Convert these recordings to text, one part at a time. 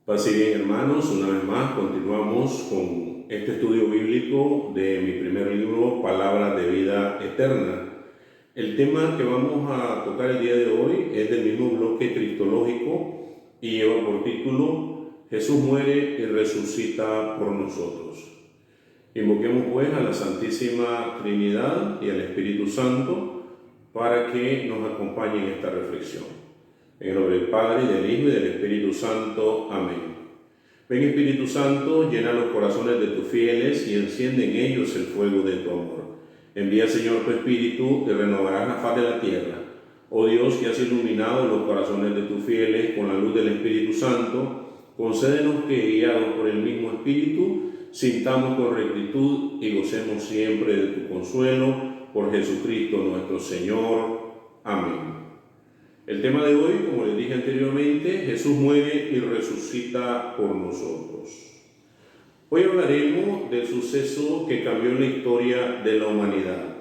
Paz y bien, hermanos, una vez más continuamos con este estudio bíblico de mi primer libro, Palabras de Vida Eterna. El tema que vamos a tocar el día de hoy es del mismo bloque cristológico y lleva por título Jesús muere y resucita por nosotros. Invoquemos pues a la Santísima Trinidad y al Espíritu Santo para que nos acompañe en esta reflexión. En el nombre del Padre, y del Hijo y del Espíritu Santo. Amén. Ven, Espíritu Santo, llena los corazones de tus fieles y enciende en ellos el fuego de tu amor. Envía, Señor, tu Espíritu y renovarás la faz de la tierra. Oh Dios, que has iluminado los corazones de tus fieles con la luz del Espíritu Santo, concédenos que, guiados por el mismo Espíritu, sintamos con rectitud y gocemos siempre de tu consuelo, por Jesucristo nuestro Señor. Amén. El tema de hoy, como les dije anteriormente, Jesús muere y resucita por nosotros. Hoy hablaremos del suceso que cambió la historia de la humanidad,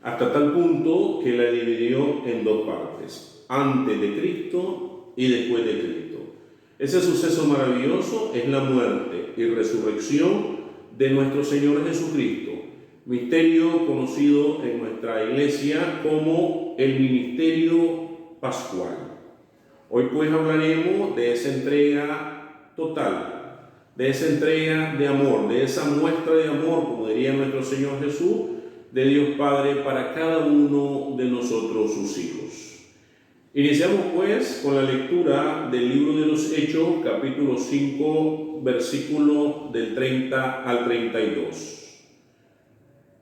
hasta tal punto que la dividió en dos partes, antes de Cristo y después de Cristo. Ese suceso maravilloso es la muerte y resurrección de nuestro Señor Jesucristo, misterio conocido en nuestra iglesia como el ministerio pascual. Hoy pues hablaremos de esa entrega total, de esa entrega de amor, de esa muestra de amor, como diría nuestro Señor Jesús, de Dios Padre para cada uno de nosotros sus hijos. Iniciamos pues con la lectura del libro de los Hechos, capítulo 5, versículo del 30 al 32.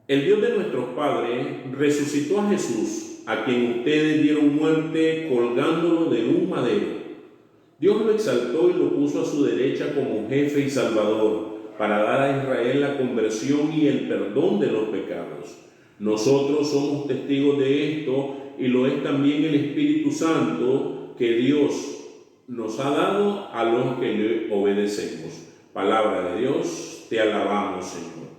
El Dios de nuestros padres resucitó a Jesús, a quien ustedes dieron muerte colgándolo de un madero. Dios lo exaltó y lo puso a su derecha como jefe y salvador, para dar a Israel la conversión y el perdón de los pecados. Nosotros somos testigos de esto, y lo es también el Espíritu Santo que Dios nos ha dado a los que le obedecemos. Palabra de Dios, te alabamos, Señor.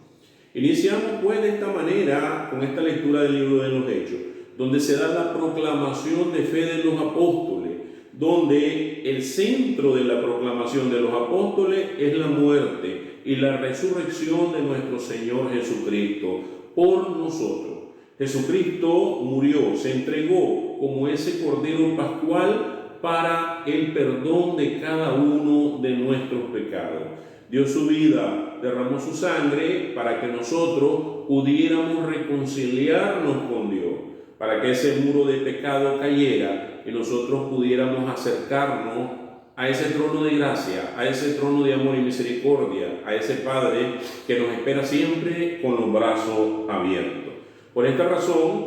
Iniciamos pues de esta manera con esta lectura del libro de los Hechos, donde se da la proclamación de fe de los apóstoles, donde el centro de la proclamación de los apóstoles es la muerte y la resurrección de nuestro Señor Jesucristo por nosotros. Jesucristo murió, se entregó como ese Cordero Pascual para el perdón de cada uno de nuestros pecados. Dio su vida, derramó su sangre para que nosotros pudiéramos reconciliarnos con Dios, para que ese muro de pecado cayera y nosotros pudiéramos acercarnos a ese trono de gracia, a ese trono de amor y misericordia, a ese Padre que nos espera siempre con los brazos abiertos. Por esta razón,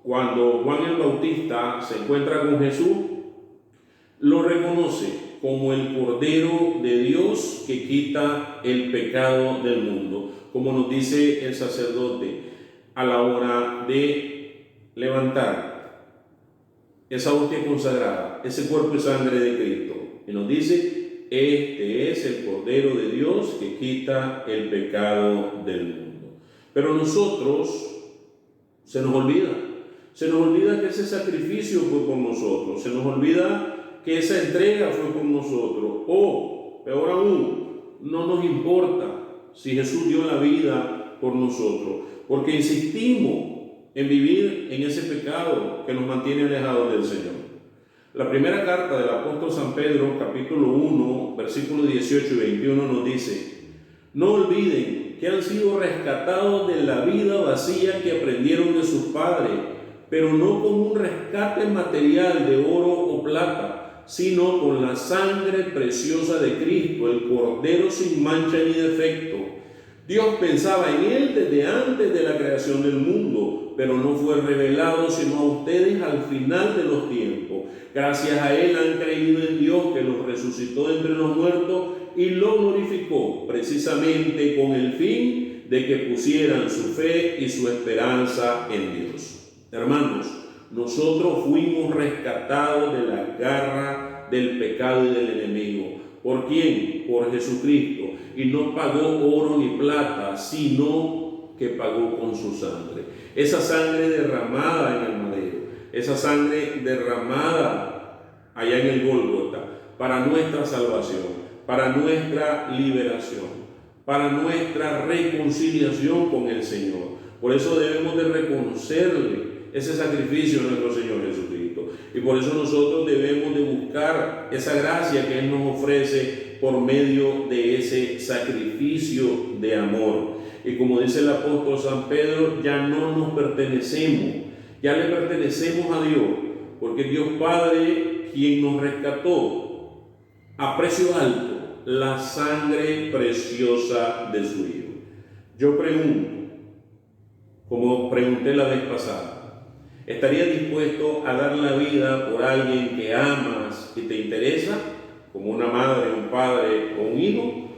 cuando Juan el Bautista se encuentra con Jesús, lo reconoce como el Cordero de Dios que quita el pecado del mundo, como nos dice el sacerdote a la hora de levantar esa hostia consagrada, ese cuerpo y sangre de Cristo, y nos dice: este es el Cordero de Dios que quita el pecado del mundo. Pero nosotros se nos olvida que ese sacrificio fue por nosotros, se nos olvida que esa entrega fue por nosotros, o peor aún, no nos importa si Jesús dio la vida por nosotros, porque insistimos en vivir en ese pecado que nos mantiene alejados del Señor. La primera carta del apóstol San Pedro, capítulo 1, versículos 18 y 21 nos dice: no olviden que han sido rescatados de la vida vacía que aprendieron de sus padres, pero no con un rescate material de oro o plata, sino con la sangre preciosa de Cristo, el Cordero sin mancha ni defecto. Dios pensaba en Él desde antes de la creación del mundo, pero no fue revelado sino a ustedes al final de los tiempos. Gracias a Él han creído en Dios, que los resucitó de entre los muertos y lo glorificó, precisamente con el fin de que pusieran su fe y su esperanza en Dios. Hermanos, nosotros fuimos rescatados de la garra del pecado y del enemigo. ¿Por quién? Por Jesucristo. Y no pagó oro ni plata, sino que pagó con su sangre. Esa sangre derramada en el madero, esa sangre derramada allá en el Gólgota, para nuestra salvación, para nuestra liberación, para nuestra reconciliación con el Señor. Por eso debemos de reconocerle ese sacrificio de nuestro Señor Jesucristo. Y por eso nosotros debemos de buscar esa gracia que Él nos ofrece por medio de ese sacrificio de amor. Y como dice el apóstol San Pedro, ya no nos pertenecemos, ya le pertenecemos a Dios, porque Dios Padre, quien nos rescató a precio alto, la sangre preciosa de su Hijo. Yo pregunto, como pregunté la vez pasada, ¿estarías dispuesto a dar la vida por alguien que amas y te interesa, como una madre, un padre o un hijo?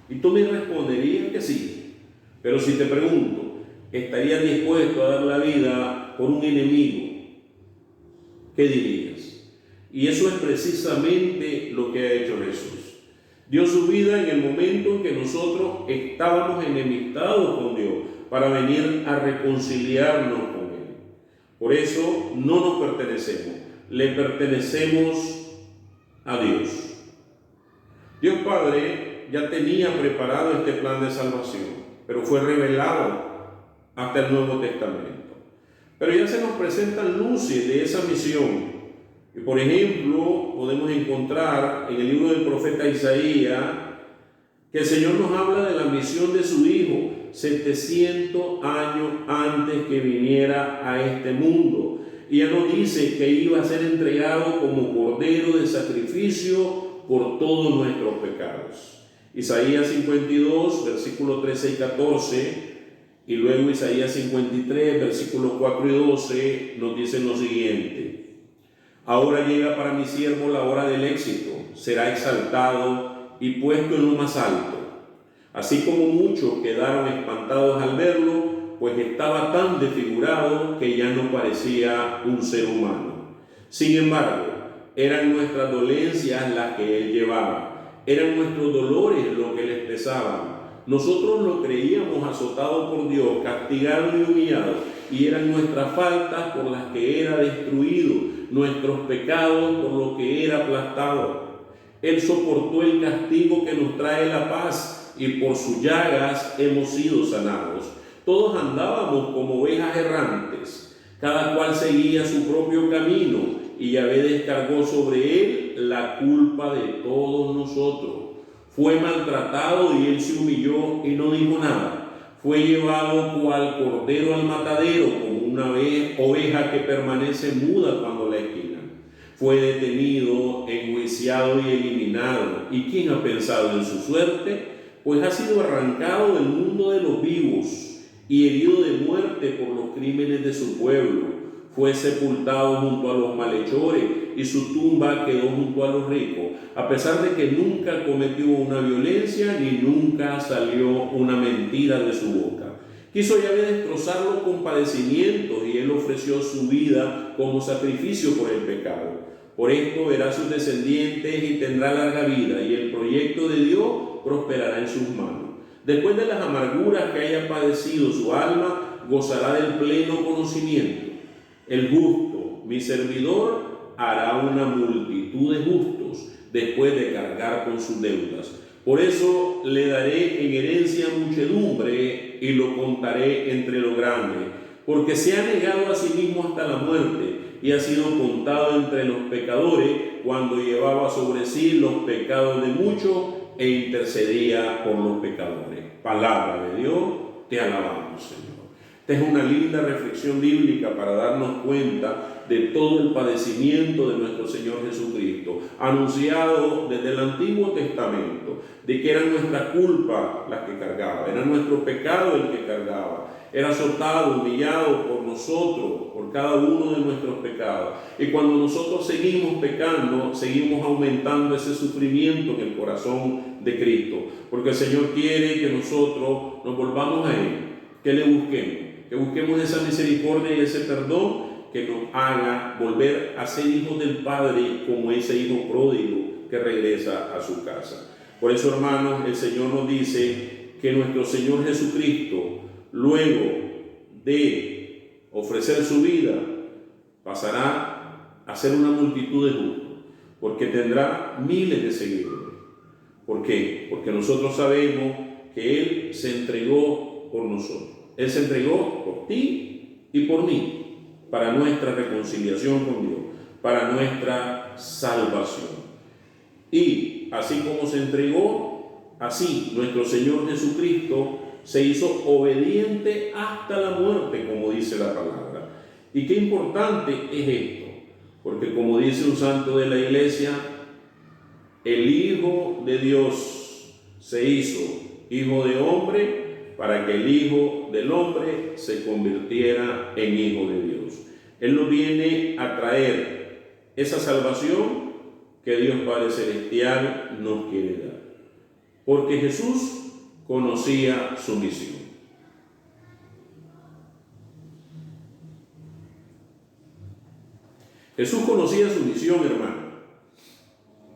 Y tú me responderías que sí. Pero si te pregunto, ¿estarías dispuesto a dar la vida por un enemigo? ¿Qué dirías? Y eso es precisamente lo que ha hecho Jesús. Dio su vida en el momento en que nosotros estábamos enemistados con Dios, para venir a reconciliarnos con Él. Por eso no nos pertenecemos, le pertenecemos a Dios. Dios Padre ya tenía preparado este plan de salvación, pero fue revelado hasta el Nuevo Testamento. Pero ya se nos presentan luces de esa misión. Y por ejemplo, podemos encontrar en el libro del profeta Isaías que el Señor nos habla de la misión de su Hijo 700 años antes que viniera a este mundo. Y ya nos dice que iba a ser entregado como cordero de sacrificio por todos nuestros pecados. Isaías 52, versículos 13 y 14, y luego Isaías 53, versículos 4 y 12, nos dicen lo siguiente: ahora llega para mi siervo la hora del éxito, será exaltado y puesto en lo más alto. Así como muchos quedaron espantados al verlo, pues estaba tan desfigurado que ya no parecía un ser humano. Sin embargo, eran nuestras dolencias las que Él llevaba, eran nuestros dolores los que les pesaban. Nosotros lo creíamos azotado por Dios, castigado y humillado, y eran nuestras faltas por las que era destruido, nuestros pecados por los que era aplastado. Él soportó el castigo que nos trae la paz, y por sus llagas hemos sido sanados. Todos andábamos como ovejas errantes, cada cual seguía su propio camino, y Yahvé descargó sobre él la culpa de todos nosotros. Fue maltratado y él se humilló y no dijo nada. Fue llevado cual cordero al matadero, como una oveja que permanece muda cuando la esquinan. Fue detenido, enjuiciado y eliminado. ¿Y quién ha pensado en su suerte? Pues ha sido arrancado del mundo de los vivos y herido de muerte por los crímenes de su pueblo. Fue sepultado junto a los malhechores y su tumba quedó junto a los ricos, a pesar de que nunca cometió una violencia ni nunca salió una mentira de su boca. Quiso Yahvé destrozarlo con padecimientos y él ofreció su vida como sacrificio por el pecado. Por esto verá a sus descendientes y tendrá larga vida, y el proyecto de Dios prosperará en sus manos. Después de las amarguras que haya padecido su alma, gozará del pleno conocimiento. El justo, mi servidor, hará una multitud de justos después de cargar con sus deudas. Por eso le daré en herencia muchedumbre y lo contaré entre los grandes, porque se ha negado a sí mismo hasta la muerte y ha sido contado entre los pecadores cuando llevaba sobre sí los pecados de muchos e intercedía por los pecadores. Palabra de Dios, te alabamos, Señor. Esta es una linda reflexión bíblica para darnos cuenta de todo el padecimiento de nuestro Señor Jesucristo, anunciado desde el Antiguo Testamento, de que era nuestra culpa la que cargaba, era nuestro pecado el que cargaba, era azotado, humillado por nosotros, por cada uno de nuestros pecados. Y cuando nosotros seguimos pecando, seguimos aumentando ese sufrimiento en el corazón de Cristo, porque el Señor quiere que nosotros nos volvamos a Él, que le busquemos, que busquemos esa misericordia y ese perdón que nos haga volver a ser hijos del Padre, como ese hijo pródigo que regresa a su casa. Por eso, hermanos, el Señor nos dice que nuestro Señor Jesucristo, luego de ofrecer su vida, pasará a ser una multitud de justos, porque tendrá miles de seguidores. ¿Por qué? Porque nosotros sabemos que Él se entregó por nosotros. Él se entregó por ti y por mí, para nuestra reconciliación con Dios, para nuestra salvación. Y así como se entregó, así nuestro Señor Jesucristo se hizo obediente hasta la muerte, como dice la palabra. Y qué importante es esto, porque como dice un santo de la iglesia, el Hijo de Dios se hizo hijo de hombre para que el Hijo del hombre se convirtiera en hijo de Dios. Él nos viene a traer esa salvación que Dios Padre Celestial nos quiere dar, porque Jesús conocía su misión. Jesús conocía su misión, hermano,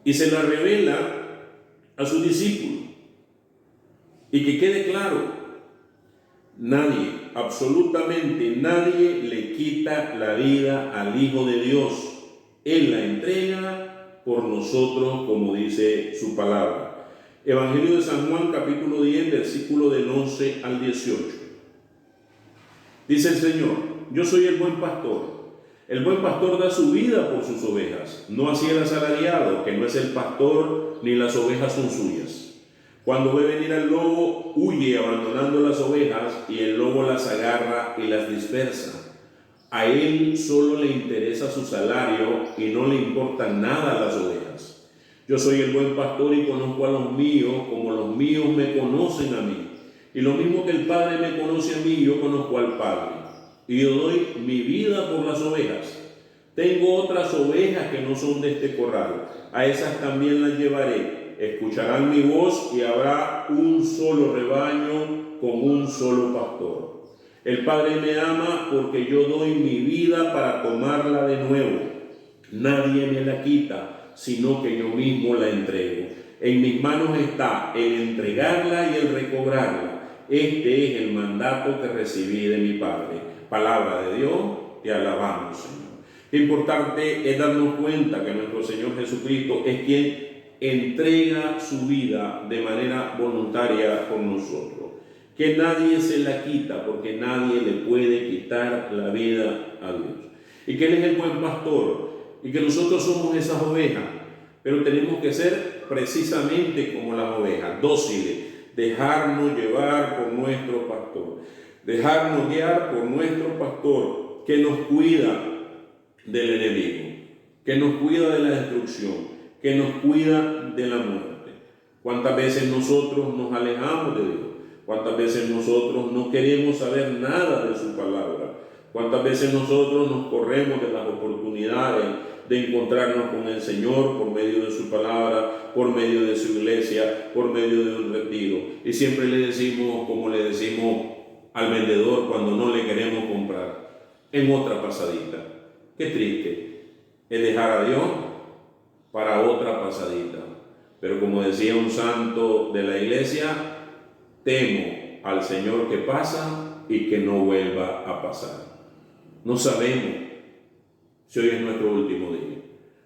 y se la revela a sus discípulos. Y que quede claro, nadie, absolutamente nadie le quita la vida al Hijo de Dios. Él la entrega por nosotros, como dice su palabra. Evangelio de San Juan, capítulo 10, versículo del 11 al 18. Dice el Señor: yo soy el buen pastor. El buen pastor da su vida por sus ovejas, no así el asalariado, que no es el pastor ni las ovejas son suyas. Cuando ve venir al lobo, huye abandonando las ovejas, y el lobo las agarra y las dispersa. A él solo le interesa su salario y no le importan nada las ovejas. Yo soy el buen pastor y conozco a los míos como los míos me conocen a mí. Y lo mismo que el Padre me conoce a mí, yo conozco al Padre. Y yo doy mi vida por las ovejas. Tengo otras ovejas que no son de este corral. A esas también las llevaré. Escucharán mi voz y habrá un solo rebaño con un solo pastor. El Padre me ama porque yo doy mi vida para tomarla de nuevo. Nadie me la quita, sino que yo mismo la entrego. En mis manos está el entregarla y el recobrarla. Este es el mandato que recibí de mi Padre. Palabra de Dios, te alabamos, Señor. Qué importante es darnos cuenta que nuestro Señor Jesucristo es quien entrega su vida de manera voluntaria por nosotros, que nadie se la quita, porque nadie le puede quitar la vida a Dios, y que Él es el buen pastor, y que nosotros somos esas ovejas, pero tenemos que ser precisamente como las ovejas, dóciles, dejarnos llevar por nuestro pastor, dejarnos guiar por nuestro pastor, que nos cuida del enemigo, que nos cuida de la destrucción, que nos cuida de la muerte. ¿Cuántas veces nosotros nos alejamos de Dios? ¿Cuántas veces nosotros no queremos saber nada de su palabra? ¿Cuántas veces nosotros nos corremos de las oportunidades de encontrarnos con el Señor por medio de su palabra, por medio de su iglesia, por medio de un retiro? Y siempre le decimos, como le decimos al vendedor cuando no le queremos comprar, en otra pasadita. Qué triste es dejar a Dios para otra pasadita. Pero como decía un santo de la iglesia, temo al Señor que pasa y que no vuelva a pasar. No sabemos si hoy es nuestro último día.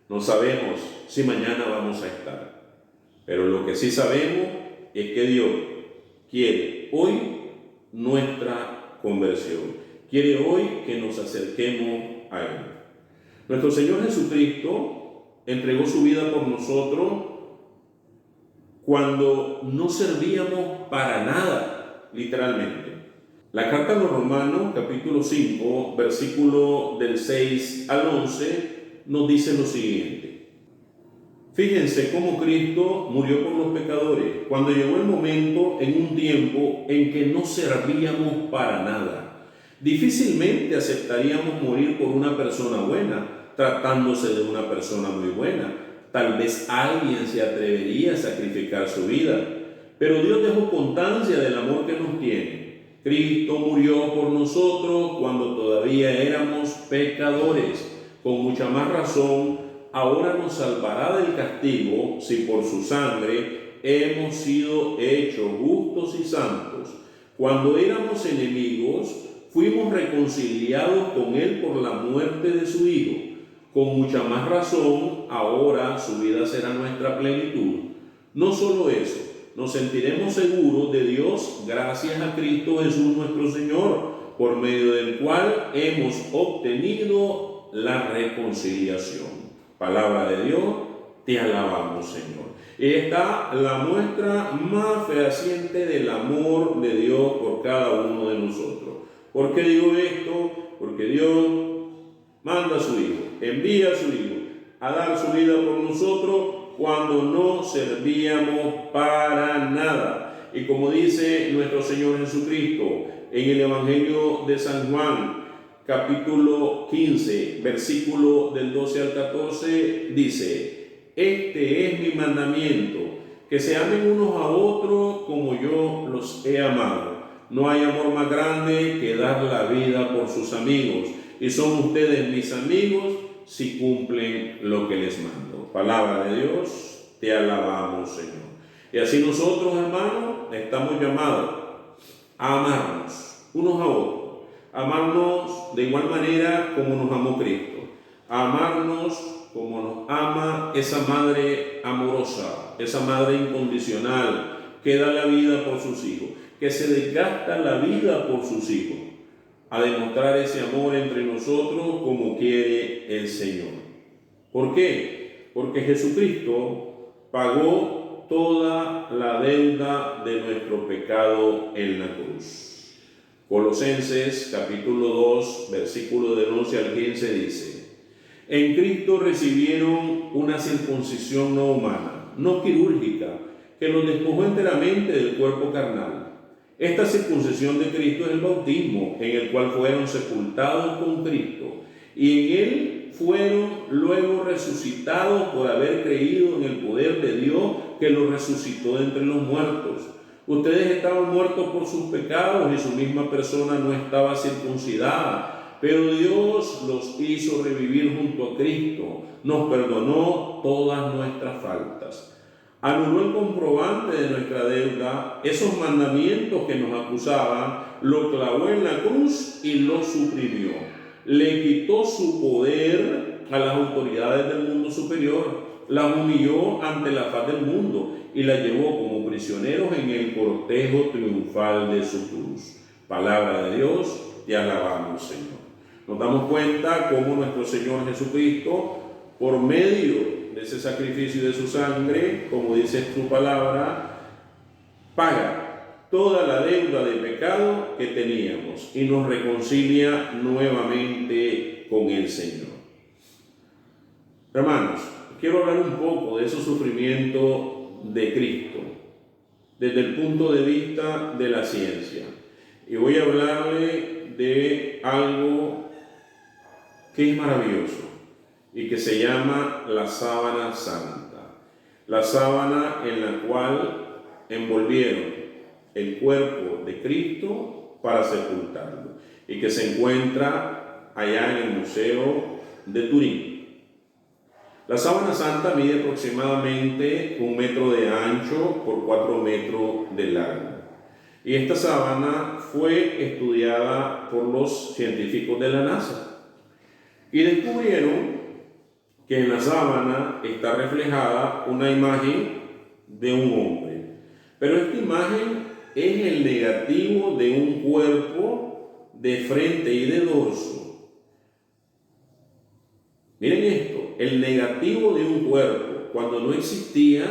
No sabemos si mañana vamos a estar. Pero lo que sí sabemos es que Dios quiere hoy nuestra conversión. Quiere hoy que nos acerquemos a Él. Nuestro Señor Jesucristo entregó su vida por nosotros cuando no servíamos para nada, literalmente. La carta a los Romanos, capítulo 5, versículo del 6 al 11, nos dice lo siguiente. Fíjense cómo Cristo murió por los pecadores, cuando llegó el momento en un tiempo en que no servíamos para nada. Difícilmente aceptaríamos morir por una persona buena, tratándose de una persona muy buena. Tal vez alguien se atrevería a sacrificar su vida, pero Dios dejó constancia del amor que nos tiene. Cristo murió por nosotros cuando todavía éramos pecadores. Con mucha más razón, ahora nos salvará del castigo si por su sangre hemos sido hechos justos y santos. Cuando éramos enemigos, fuimos reconciliados con Él por la muerte de su Hijo. Con mucha más razón, ahora su vida será nuestra plenitud. No solo eso, nos sentiremos seguros de Dios gracias a Cristo Jesús nuestro Señor, por medio del cual hemos obtenido la reconciliación. Palabra de Dios, te alabamos, Señor. Y está la muestra más fehaciente del amor de Dios por cada uno de nosotros. ¿Por qué digo esto? Porque Dios manda a su Hijo, envía a su Hijo a dar su vida por nosotros cuando no servíamos para nada. Y como dice nuestro Señor Jesucristo en el Evangelio de San Juan, capítulo 15, versículo del 12 al 14, dice: este es mi mandamiento, que se amen unos a otros como yo los he amado. No hay amor más grande que dar la vida por sus amigos, y son ustedes mis amigos si cumplen lo que les mando. Palabra de Dios, te alabamos, Señor. Y así nosotros, hermanos, estamos llamados a amarnos unos a otros, a amarnos de igual manera como nos amó Cristo, a amarnos como nos ama esa madre amorosa, esa madre incondicional que da la vida por sus hijos, que se desgasta la vida por sus hijos, a demostrar ese amor entre nosotros como quiere el Señor. ¿Por qué? Porque Jesucristo pagó toda la deuda de nuestro pecado en la cruz. Colosenses capítulo 2, versículo del 11 al 15 dice: en Cristo recibieron una circuncisión no humana, no quirúrgica, que los despojó enteramente del cuerpo carnal. Esta circuncisión de Cristo es el bautismo, en el cual fueron sepultados con Cristo, y en él fueron luego resucitados por haber creído en el poder de Dios que los resucitó de entre los muertos. Ustedes estaban muertos por sus pecados y su misma persona no estaba circuncidada, pero Dios los hizo revivir junto a Cristo, nos perdonó todas nuestras faltas. Anuló el comprobante de nuestra deuda, esos mandamientos que nos acusaban, lo clavó en la cruz y lo suprimió. Le quitó su poder a las autoridades del mundo superior, las humilló ante la faz del mundo y la llevó como prisioneros en el cortejo triunfal de su cruz. Palabra de Dios, te alabamos, Señor. Nos damos cuenta cómo nuestro Señor Jesucristo, por medio de ese sacrificio y de su sangre, como dice su palabra, paga toda la deuda de pecado que teníamos y nos reconcilia nuevamente con el Señor. Hermanos, quiero hablar un poco de esos sufrimientos de Cristo desde el punto de vista de la ciencia, y voy a hablarle de algo que es maravilloso y que se llama la sábana santa, la sábana en la cual envolvieron el cuerpo de Cristo para sepultarlo y que se encuentra allá en el Museo de Turín. La sábana santa mide aproximadamente 1 metro de ancho por 4 metros de largo, y esta sábana fue estudiada por los científicos de la NASA y descubrieron que en la sábana está reflejada una imagen de un hombre, pero esta imagen es el negativo de un cuerpo de frente y de dorso. Miren esto, el negativo de un cuerpo cuando no existía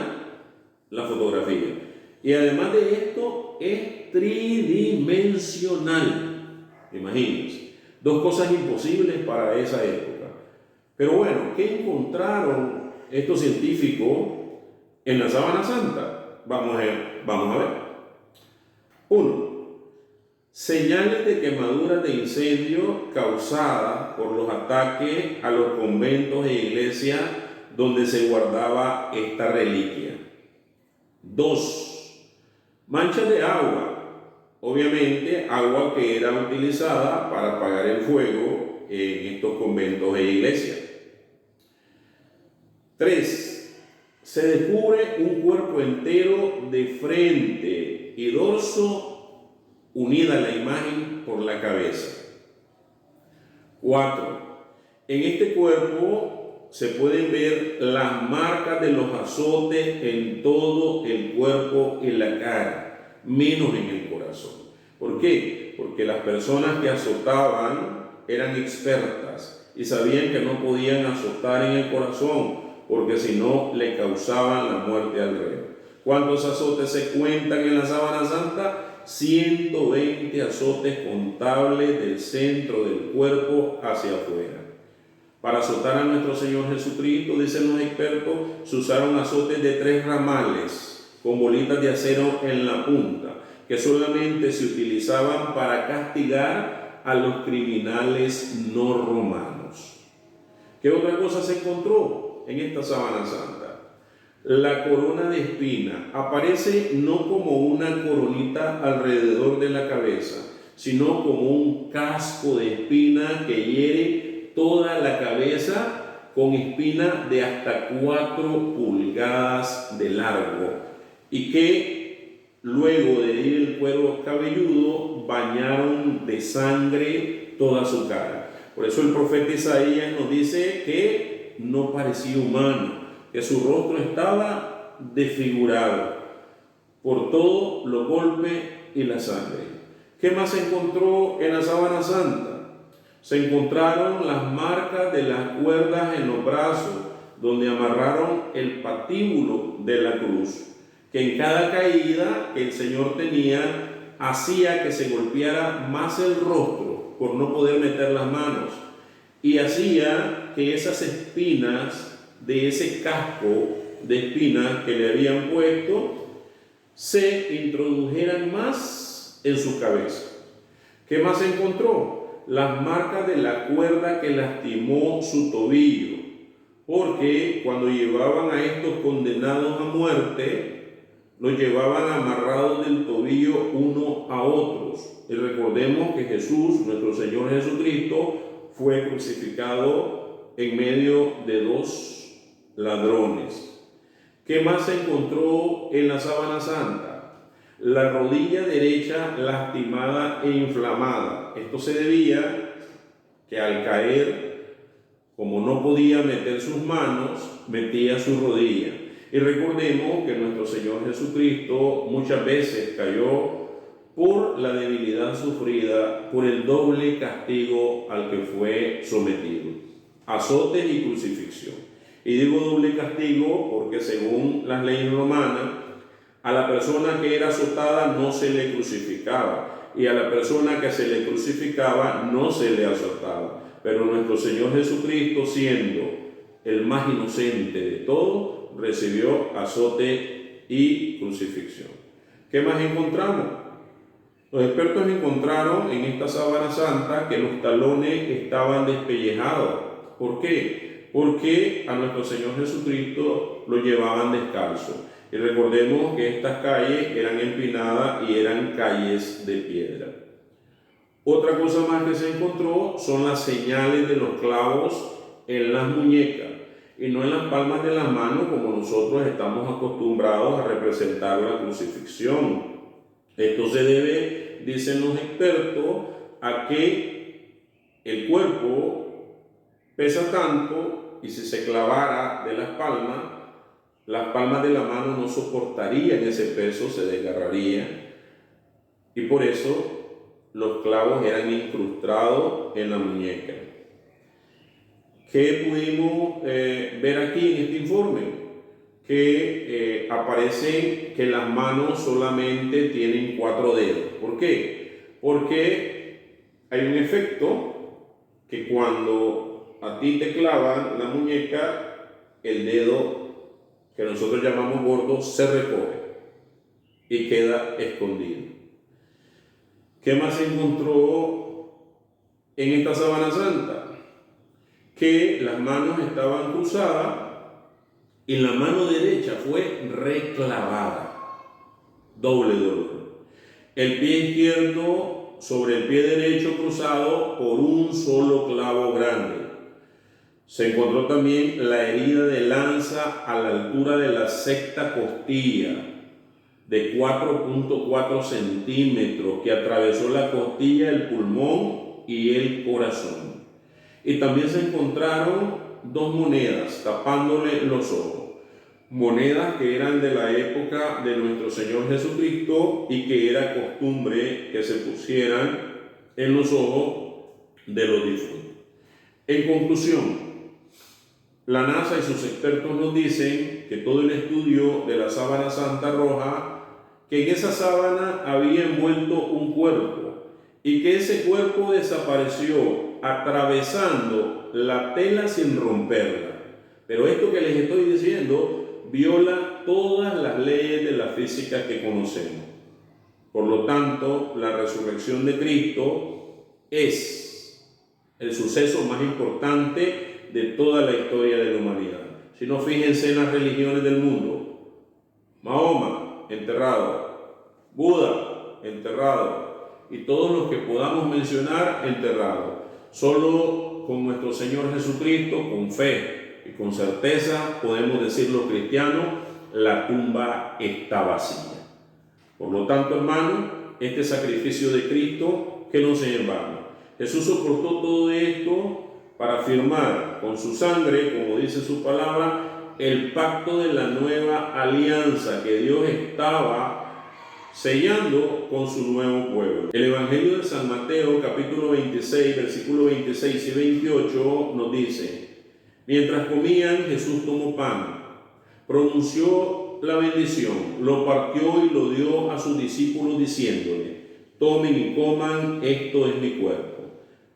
la fotografía, y además de esto es tridimensional. Imagínense, dos cosas imposibles para esa época. Pero bueno, ¿qué encontraron estos científicos en la sábana santa? Vamos a ver. 1. Señales de quemaduras de incendio causadas por los ataques a los conventos e iglesias donde se guardaba esta reliquia. 2. Manchas de agua, obviamente agua que era utilizada para apagar el fuego en estos conventos e iglesias. 3. Se descubre un cuerpo entero de frente y dorso unida a la imagen por la cabeza. 4. En este cuerpo se pueden ver las marcas de los azotes en todo el cuerpo y la cara, menos en el corazón. ¿Por qué? Porque las personas que azotaban eran expertas y sabían que no podían azotar en el corazón, porque si no le causaban la muerte al reo. ¿Cuántos azotes se cuentan en la Sábana Santa? 120 azotes contables del centro del cuerpo hacia afuera. Para azotar a nuestro Señor Jesucristo, dicen los expertos, se usaron azotes de 3 ramales con bolitas de acero en la punta, que solamente se utilizaban para castigar a los criminales no romanos. ¿Qué otra cosa se encontró en esta Sábana Santa? La corona de espina aparece no como una coronita alrededor de la cabeza, sino como un casco de espina que hiere toda la cabeza, con espina de hasta 4 pulgadas de largo, y que luego de herir el cuero cabelludo bañaron de sangre toda su cara. Por eso el profeta Isaías nos dice que no parecía humano, que su rostro estaba desfigurado por todos los golpes y la sangre. ¿Qué más se encontró en la Sábana Santa? Se encontraron las marcas de las cuerdas en los brazos, donde amarraron el patíbulo de la cruz, que en cada caída que el Señor tenía hacía que se golpeara más el rostro por no poder meter las manos, y hacía que esas espinas de ese casco de espinas que le habían puesto se introdujeran más en su cabeza. ¿Qué más encontró? Las marcas de la cuerda que lastimó su tobillo, porque cuando llevaban a estos condenados a muerte, los llevaban amarrados del tobillo uno a otros. Y recordemos que Jesús, nuestro Señor Jesucristo, fue crucificado en medio de 2 ladrones. ¿Qué más se encontró en la Sábana Santa? La rodilla derecha lastimada e inflamada. Esto se debía que al caer, como no podía meter sus manos, metía su rodilla. Y recordemos que nuestro Señor Jesucristo muchas veces cayó por la debilidad sufrida, por el doble castigo al que fue sometido: azotes y crucifixión. Y digo doble castigo porque según las leyes romanas, a la persona que era azotada no se le crucificaba, y a la persona que se le crucificaba no se le azotaba. Pero nuestro Señor Jesucristo, siendo el más inocente de todos, recibió azote y crucifixión. ¿Qué más encontramos? Los expertos encontraron en esta Sábana Santa que los talones estaban despellejados. ¿Por qué? Porque a nuestro Señor Jesucristo lo llevaban descalzo. Y recordemos que estas calles eran empinadas y eran calles de piedra. Otra cosa más que se encontró son las señales de los clavos en las muñecas y no en las palmas de las manos, como nosotros estamos acostumbrados a representar la crucifixión. Esto se debe, dicen los expertos, a que el cuerpo pesa tanto, y si se clavara de las palmas de la mano no soportarían ese peso, se desgarrarían, y por eso los clavos eran incrustados en la muñeca. ¿Qué pudimos ver aquí en este informe? Que aparece que las manos solamente tienen 4 dedos. ¿Por qué? Porque hay un efecto que cuando a ti te clavan la muñeca, el dedo que nosotros llamamos gordo se recoge y queda escondido. ¿Qué más se encontró en esta Sábana Santa? Que las manos estaban cruzadas y la mano derecha fue reclavada. Doble dolor. El pie izquierdo sobre el pie derecho cruzado por un solo clavo grande. Se encontró también la herida de lanza a la altura de la sexta costilla, de 4.4 centímetros, que atravesó la costilla, el pulmón y el corazón. Y también se encontraron dos monedas tapándole los ojos. Monedas que eran de la época de nuestro Señor Jesucristo y que era costumbre que se pusieran en los ojos de los difuntos. En conclusión, la NASA y sus expertos nos dicen que todo el estudio de la sábana santa roja, que en esa sábana había envuelto un cuerpo y que ese cuerpo desapareció atravesando la tela sin romperla. Pero esto que les estoy diciendo viola todas las leyes de la física que conocemos. Por lo tanto, la resurrección de Cristo es el suceso más importante de toda la historia de la humanidad. Si no, fíjense en las religiones del mundo. Mahoma, enterrado. Buda, enterrado. Y todos los que podamos mencionar, enterrados. Solo con nuestro Señor Jesucristo, con fe y con certeza, podemos decir los cristianos, la tumba está vacía. Por lo tanto, hermanos, este sacrificio de Cristo que no se en vano. Jesús soportó todo esto para firmar con su sangre, como dice su palabra, el pacto de la nueva alianza que Dios estaba sellando con su nuevo pueblo. El Evangelio de San Mateo, capítulo 26, versículos 26 y 28, nos dice: mientras comían, Jesús tomó pan, pronunció la bendición, lo partió y lo dio a sus discípulos diciéndole: tomen y coman, esto es mi cuerpo.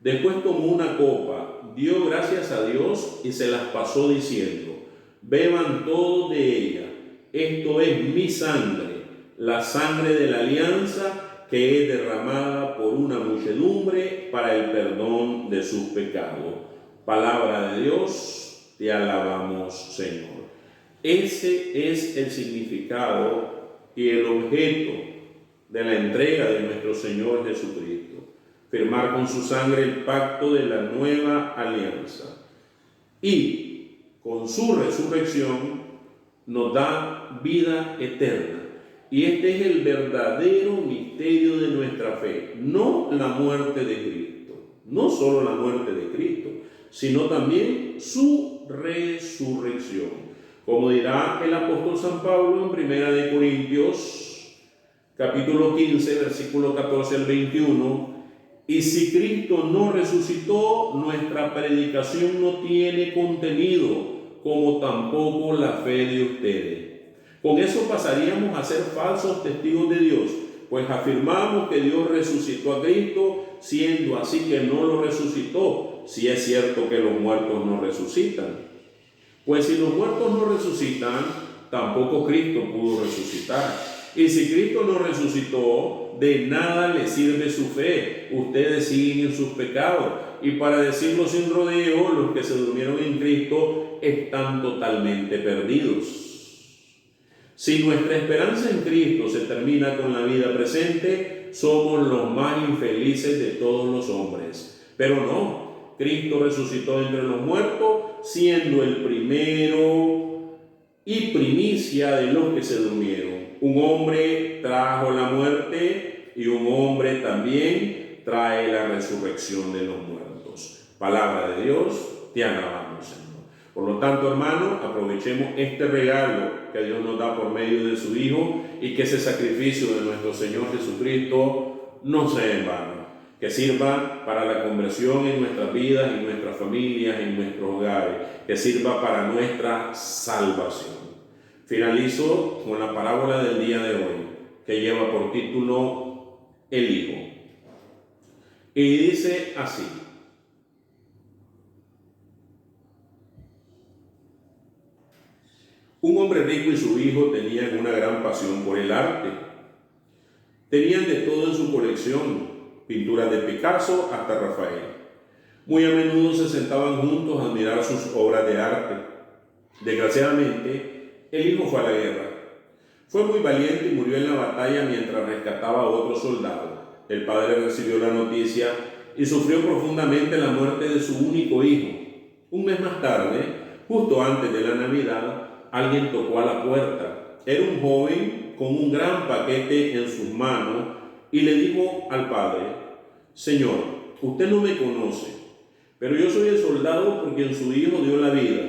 Después tomó una copa, dio gracias a Dios y se las pasó diciendo: beban todos de ella, esto es mi sangre, la sangre de la alianza que es derramada por una muchedumbre para el perdón de sus pecados. Palabra de Dios, te alabamos, Señor. Ese es el significado y el objeto de la entrega de nuestro Señor Jesucristo. Firmar con su sangre el pacto de la nueva alianza. Y con su resurrección nos da vida eterna. Y este es el verdadero misterio de nuestra fe. No la muerte de Cristo, no solo la muerte de Cristo, sino también su resurrección. Como dirá el apóstol San Pablo en Primera de Corintios, capítulo 15, versículo 14 al 21, y si Cristo no resucitó, nuestra predicación no tiene contenido, como tampoco la fe de ustedes. Con eso pasaríamos a ser falsos testigos de Dios, pues afirmamos que Dios resucitó a Cristo, siendo así que no lo resucitó, si es cierto que los muertos no resucitan. Pues si los muertos no resucitan, tampoco Cristo pudo resucitar. Y si Cristo no resucitó, de nada les sirve su fe. Ustedes siguen en sus pecados. Y para decirlo sin rodeo, los que se durmieron en Cristo están totalmente perdidos. Si nuestra esperanza en Cristo se termina con la vida presente, somos los más infelices de todos los hombres. Pero no, Cristo resucitó entre los muertos, siendo el primero y primicia de los que se durmieron. Un hombre trajo la muerte y un hombre también trae la resurrección de los muertos. Palabra de Dios, te alabamos, Señor. Por lo tanto, hermanos, aprovechemos este regalo que Dios nos da por medio de su Hijo y que ese sacrificio de nuestro Señor Jesucristo no sea en vano, que sirva para la conversión en nuestras vidas, en nuestras familias, en nuestros hogares, que sirva para nuestra salvación. Finalizo con la parábola del día de hoy, que lleva por título El Hijo. Y dice así: un hombre rico y su hijo tenían una gran pasión por el arte. Tenían de todo en su colección, pinturas de Picasso hasta Rafael. Muy a menudo se sentaban juntos a admirar sus obras de arte. Desgraciadamente, el hijo fue a la guerra. Fue muy valiente y murió en la batalla mientras rescataba a otro soldado. El padre recibió la noticia y sufrió profundamente la muerte de su único hijo. Un mes más tarde, justo antes de la Navidad, alguien tocó a la puerta. Era un joven con un gran paquete en sus manos y le dijo al padre: Señor, usted no me conoce, pero yo soy el soldado por quien su hijo dio la vida.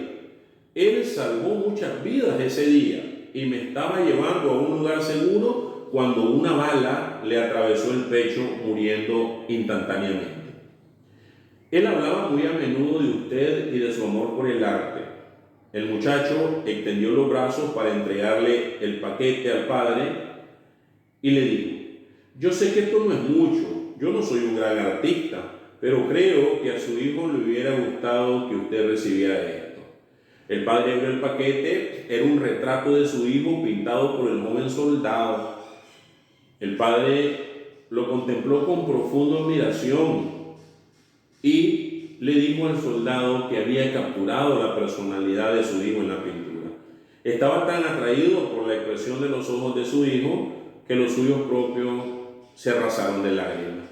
Él salvó muchas vidas ese día y me estaba llevando a un lugar seguro cuando una bala le atravesó el pecho, muriendo instantáneamente. Él hablaba muy a menudo de usted y de su amor por el arte. El muchacho extendió los brazos para entregarle el paquete al padre y le dijo: yo sé que esto no es mucho, yo no soy un gran artista, pero creo que a su hijo le hubiera gustado que usted recibiera esto. El padre abrió el paquete, era un retrato de su hijo pintado por el joven soldado. El padre lo contempló con profunda admiración y le dijo al soldado que había capturado la personalidad de su hijo en la pintura. Estaba tan atraído por la expresión de los ojos de su hijo que los suyos propios se arrasaron de lágrimas.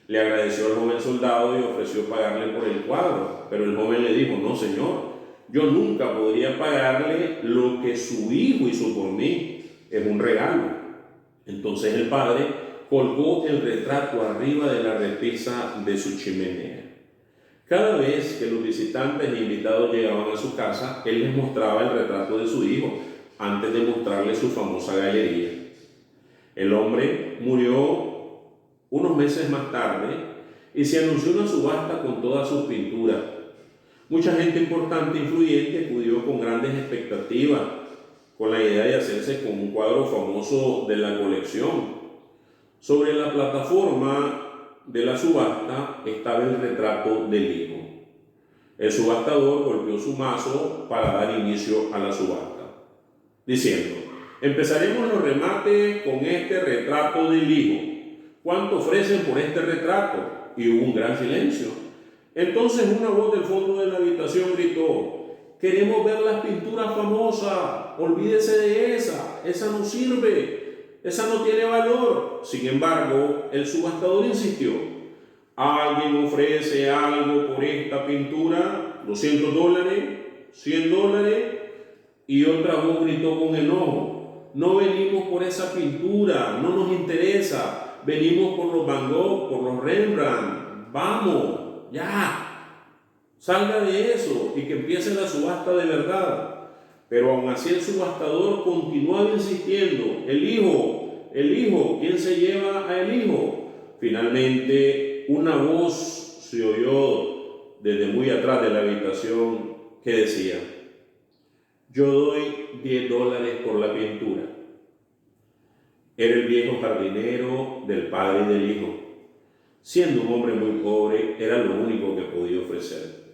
Le agradeció al joven soldado y ofreció pagarle por el cuadro, pero el joven le dijo: no, señor, yo nunca podría pagarle lo que su hijo hizo por mí, es un regalo. Entonces el padre colgó el retrato arriba de la repisa de su chimenea. Cada vez que los visitantes e invitados llegaban a su casa, él les mostraba el retrato de su hijo antes de mostrarles su famosa galería. El hombre murió unos meses más tarde y se anunció una subasta con todas sus pinturas. Mucha gente importante e influyente acudió con grandes expectativas, con la idea de hacerse con un cuadro famoso de la colección. Sobre la plataforma de la subasta estaba el retrato del hijo. El subastador golpeó su mazo para dar inicio a la subasta, diciendo: empezaremos los remates con este retrato del hijo. ¿Cuánto ofrecen por este retrato? Y hubo un gran silencio. Entonces una voz del fondo de la habitación gritó: queremos ver las pinturas famosas, olvídese de esa no sirve, esa no tiene valor. Sin embargo, el subastador insistió: ¿alguien ofrece algo por esta pintura? $200, $100. Y otra voz gritó con enojo: no venimos por esa pintura, no nos interesa, venimos por los Van Gogh, por los Rembrandt, vamos, ya, salga de eso y que empiece la subasta de verdad. Pero aún así el subastador continuaba insistiendo: el hijo, ¿quién se lleva a el hijo? Finalmente una voz se oyó desde muy atrás de la habitación que decía: yo doy $10 por la pintura. Era el viejo jardinero del padre y del hijo. Siendo un hombre muy pobre, era lo único que podía ofrecer.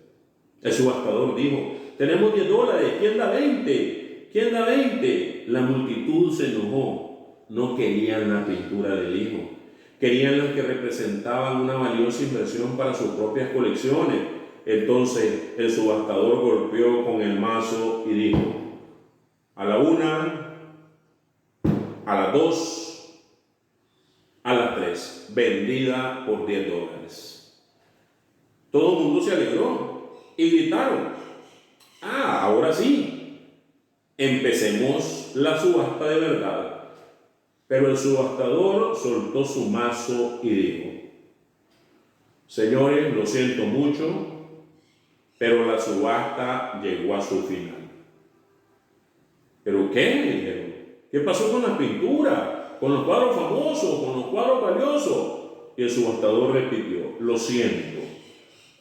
El subastador dijo: tenemos $10, ¿quién da 20? ¿Quién da 20? La multitud se enojó. No querían la pintura del hijo, querían las que representaban una valiosa inversión para sus propias colecciones. Entonces el subastador golpeó con el mazo y dijo: a la 1, a las 2, a las 3, vendida por $10. Todo el mundo se alegró y gritaron: ahora sí, empecemos la subasta de verdad. Pero el subastador soltó su mazo y dijo: señores, lo siento mucho, pero la subasta llegó a su final. ¿Pero qué? Me dijeron. ¿Qué pasó con las pinturas? ¿Con los cuadros famosos? ¿Con los cuadros valiosos? Y el subastador repitió: lo siento.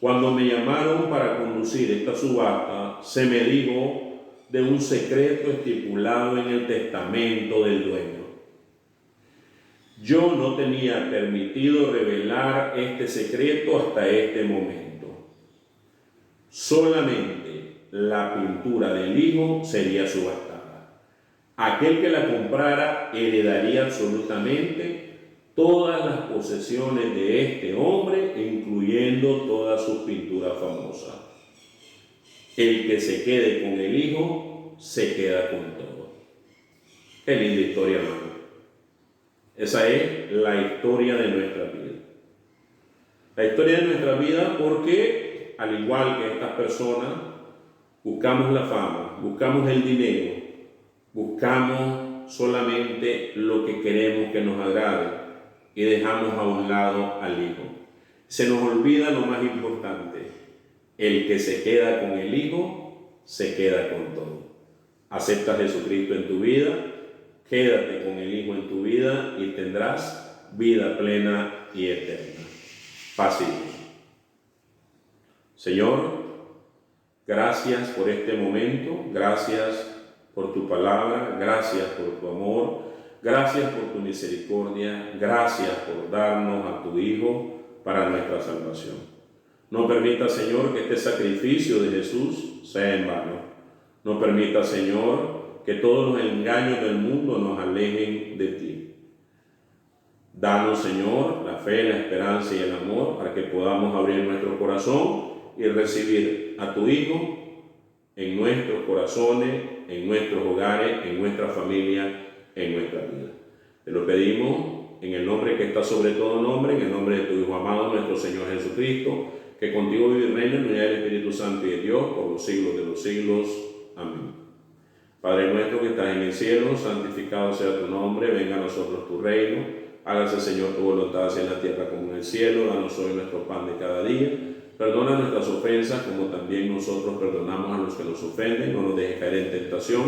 Cuando me llamaron para conducir esta subasta, se me dijo de un secreto estipulado en el testamento del dueño. Yo no tenía permitido revelar este secreto hasta este momento. Solamente la pintura del hijo sería subastada. Aquel que la comprara heredaría absolutamente todas las posesiones de este hombre, incluyendo todas sus pinturas famosas. El que se quede con el hijo, se queda con todo. Qué linda historia, hermano. Esa es la historia de nuestra vida. La historia de nuestra vida porque, al igual que estas personas, buscamos la fama, buscamos el dinero, buscamos solamente lo que queremos que nos agrade y dejamos a un lado al hijo. Se nos olvida lo más importante, El que se queda con el Hijo, se queda con todo. Acepta a Jesucristo en tu vida, quédate con el Hijo en tu vida y tendrás vida plena y eterna. Paz y bien. Señor, gracias por este momento, gracias por tu palabra, gracias por tu amor, gracias por tu misericordia, gracias por darnos a tu Hijo para nuestra salvación. No permita, Señor, que este sacrificio de Jesús sea en vano. No permita, Señor, que todos los engaños del mundo nos alejen de ti. Danos, Señor, la fe, la esperanza y el amor para que podamos abrir nuestro corazón y recibir a tu Hijo en nuestros corazones, en nuestros hogares, en nuestra familia, en nuestra vida. Te lo pedimos en el nombre que está sobre todo nombre, en el nombre de tu Hijo amado, nuestro Señor Jesucristo, que contigo vive y reina en unidad del Espíritu Santo y de Dios por los siglos de los siglos. Amén. Padre nuestro que estás en el cielo, santificado sea tu nombre, venga a nosotros tu reino, hágase, Señor, tu voluntad así en la tierra como en el cielo. Danos hoy nuestro pan de cada día. Perdona nuestras ofensas como también nosotros perdonamos a los que nos ofenden. No nos dejes caer en tentación,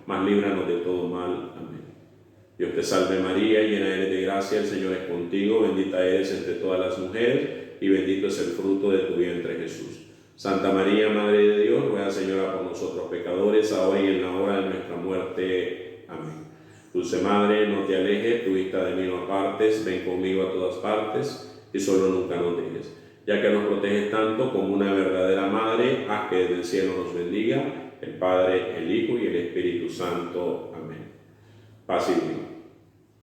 mas líbranos de todo mal. Amén. Dios te salve María, llena eres de gracia, el Señor es contigo, bendita eres entre todas las mujeres y bendito es el fruto de tu vientre Jesús. Santa María, Madre de Dios, ruega, Señora, por nosotros pecadores, ahora y en la hora de nuestra muerte. Amén. Dulce Madre, no te alejes, tu vista de mí no apartes, ven conmigo a todas partes y solo nunca nos dejes. Ya que nos proteges tanto como una verdadera Madre, haz que desde el cielo nos bendiga el Padre, el Hijo y el Espíritu Santo. Amén. Paz y bien.